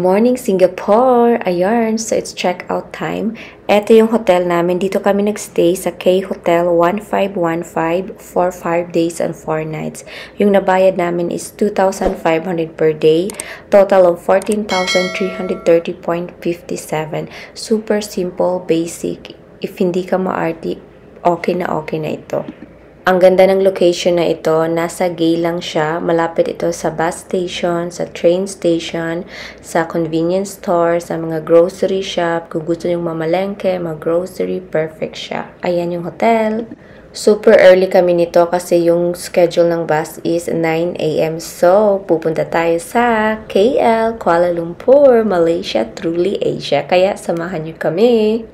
morning, Singapore! Ayan, so it's check-out time. Ito yung hotel namin. Dito kami nagstay sa K Hotel 1515 for 5 days and 4 nights. Yung nabayad namin is 2,500 per day. Total of 14,330.57. Super simple, basic. If hindi ka maarte, okay na ito. Ang ganda ng location na ito, nasa Gay lang siya, malapit ito sa bus station, sa train station, sa convenience store, sa mga grocery shop. Kung gusto nyo mamalengke, mag-grocery, perfect siya. Ayan yung hotel. Super early kami nito kasi yung schedule ng bus is 9 a.m. So, pupunta tayo sa KL, Kuala Lumpur, Malaysia, truly Asia. Kaya samahan nyo kami.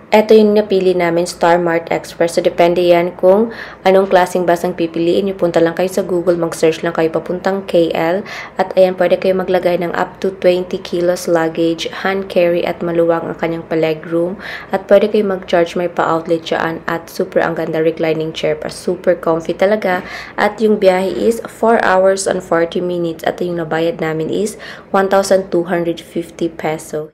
Ito yung napili namin, Star Mart Express. So, depende yan kung anong klaseng bus ang pipiliin nyo. Punta lang kayo sa Google, mag-search lang kayo papuntang KL. At ayan, pwede kayo maglagay ng up to 20 kilos luggage, hand carry at maluwang ang kanyang legroom. At pwede kayo mag-charge, may pa-outlet dyan. At super ang ganda reclining chair pa. Super comfy talaga. At yung biyahe is 4 hours and 40 minutes. At yung nabayad namin is 1,250 peso.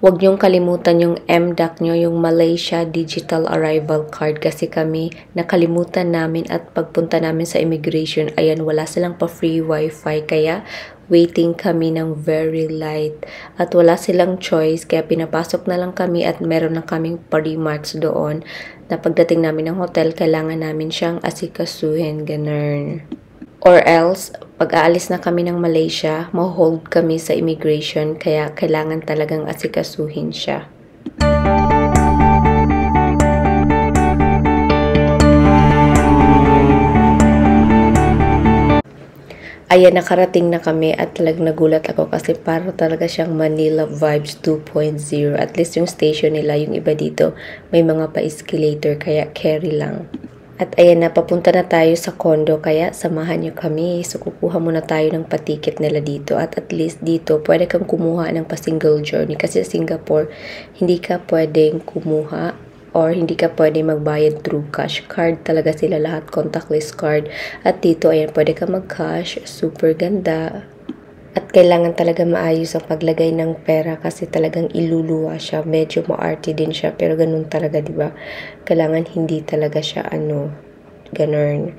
Huwag niyong kalimutan yung MDAC nyo, yung Malaysia Digital Arrival Card kasi kami nakalimutan namin at pagpunta namin sa immigration, ayan, wala silang pa-free wifi kaya waiting kami ng very light at wala silang choice kaya pinapasok na lang kami at meron na kaming pa-remarks doon na pagdating namin ng hotel, kailangan namin siyang asikasuhin, ganun. Or else, pag aalis na kami ng Malaysia, ma-hold kami sa immigration kaya kailangan talagang asikasuhin siya. Ayan, nakarating na kami at talagang nagulat ako kasi para talaga siyang Manila Vibes 2.0. At least yung station nila, yung iba dito, may mga pa-escalator kaya carry lang. At ayan na, papunta na tayo sa condo kaya samahan nyo kami. So, kukuha muna tayo ng patiket nila dito. At least dito, pwede kang kumuha ng pa-single journey. Kasi sa Singapore, hindi ka pwedeng kumuha or hindi ka pwedeng magbayad through cash. Card talaga sila lahat, contactless card. At dito, ayan, pwede ka mag-cash. Super ganda. At kailangan talaga maayos ang paglagay ng pera kasi talagang iluluwa siya. Medyo maarte din siya pero ganun talaga, di ba? Kailangan hindi talaga siya ganun.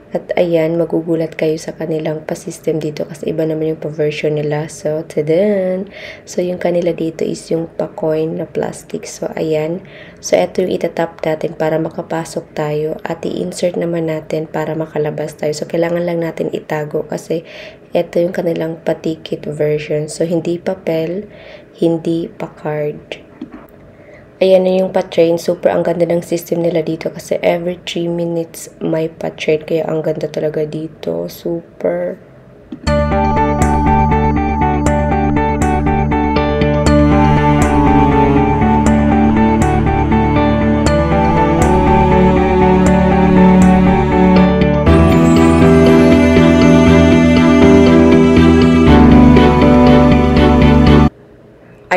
At ayan, magugulat kayo sa kanilang pa-system dito kasi iba naman yung pa-version nila. So, tadan! So, yung kanila dito is yung pa-coin na plastic. So, ayan. So, ito yung itatap natin para makapasok tayo at i-insert naman natin para makalabas tayo. So, kailangan lang natin itago kasi ito yung kanilang pa-ticket version. So, hindi papel, hindi pa-card. Ayan na yung pa-train. Super ang ganda ng system nila dito kasi every 3 minutes may pa-train. Kaya ang ganda talaga dito. Super.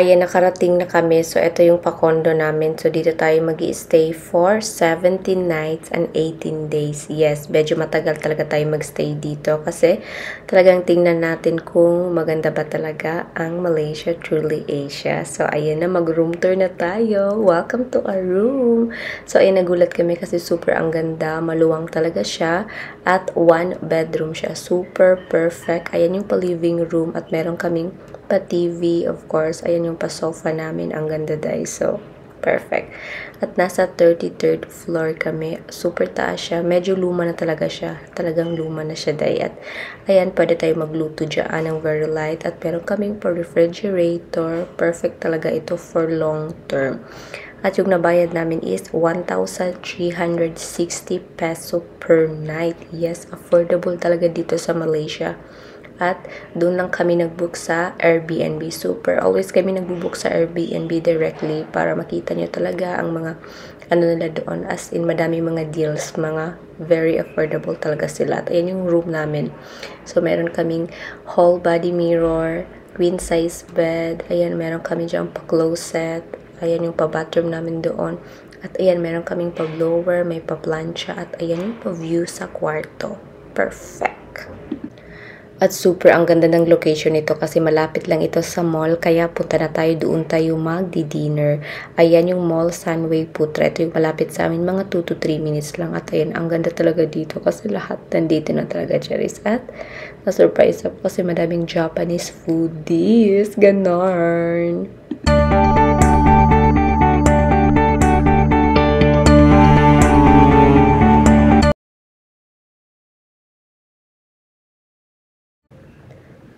Ayan, nakarating na kami. So, ito yung pa-condo namin. So, dito tayo mag-i-stay for 17 nights and 18 days. Yes, medyo matagal talaga tayo mag-stay dito kasi talagang tingnan natin kung maganda ba talaga ang Malaysia truly Asia. So, ayan na, mag-room tour na tayo. Welcome to our room. So, ayan, nagulat kami kasi super ang ganda. Maluwang talaga siya at 1 bedroom siya. Super perfect. Ayan yung pa-living room at meron kaming pa-TV, of course. Ayan yung pa-sofa namin. Ang ganda, guys. So, perfect. At nasa 33rd floor kami. Super taas siya. Medyo luma na talaga siya. Talagang luma na siya, day. At ayan, pwede tayo magluto dyan ng very light. At meron kaming pa-refrigerator. Perfect talaga ito for long term. At yung nabayad namin is 1,360 peso per night. Yes, affordable talaga dito sa Malaysia. At doon lang kami nag-book sa Airbnb. Super. Always kami nag-book sa Airbnb directly para makita nyo talaga ang mga ano nila doon. As in, madami mga deals. Mga very affordable talaga sila. At ayan yung room namin. So, meron kaming whole body mirror, queen size bed. Ayan, meron kami dyan pa-closet. Ayan yung pa-bathroom namin doon. At ayan, meron kaming pa-blower, may pa-plancha. At ayan yung pa-view sa kwarto. Perfect. At super ang ganda ng location nito kasi malapit lang ito sa mall. Kaya punta na tayo doon tayo magdi-dinner. Ayan yung mall Sunway Putra. Ito yung malapit sa amin. Mga 2 to 3 minutes lang. At ayan, ang ganda talaga dito kasi lahat nandito na talaga, Charis. At na-surprise ako kasi madaming Japanese foodies. Ganon.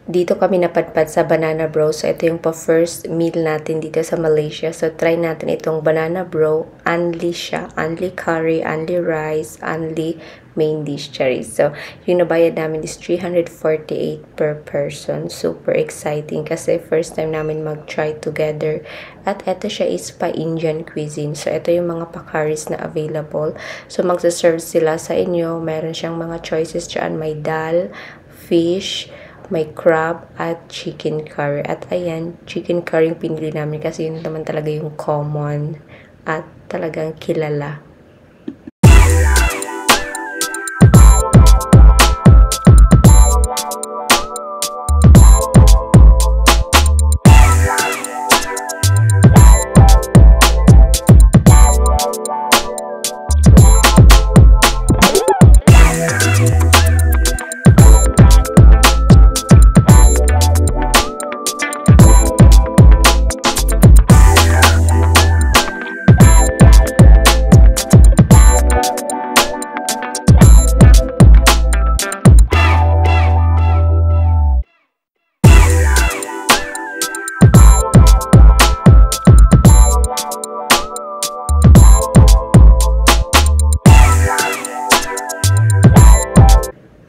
Dito kami napadpad sa Banana Bro. So, ito yung pa-first meal natin dito sa Malaysia. So, try natin itong Banana Bro. Only siya. Only curry, only rice, only main dish, Charis. So, yung nabayad namin is 348 per person. Super exciting kasi first time namin mag-try together. At ito siya is pa-Indian cuisine. So, ito yung mga pa-curries na available. So, magsaserve sila sa inyo. Meron siyang mga choices dyan. May dal, fish, may crab at chicken curry. At ayan, chicken curry yung pinili namin kasi yun naman talaga yung common at talagang kilala.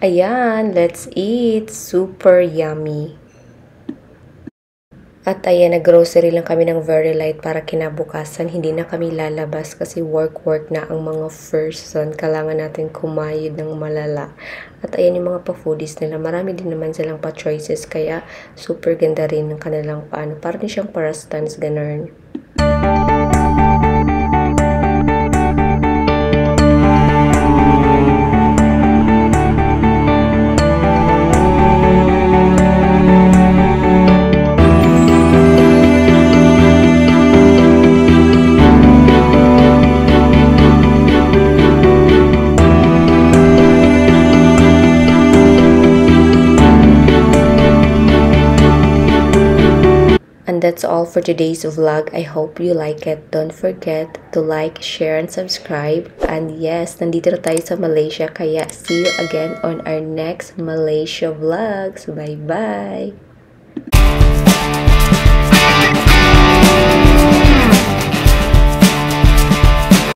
Ayan, let's eat. Super yummy. At ayan, nag-grocery lang kami ng very light para kinabukasan. Hindi na kami lalabas kasi work na ang mga person. Kailangan natin kumayod ng malala. At ayan yung mga pa-foodies nila. Marami din naman silang pa-choices. Kaya super ganda rin ng kanilang paano. Parang siyang parastans, ganun. And that's all for today's vlog. I hope you like it. Don't forget to like, share, and subscribe. And yes, nandito na tayo sa Malaysia. Kaya see you again on our next Malaysia vlogs. Bye-bye!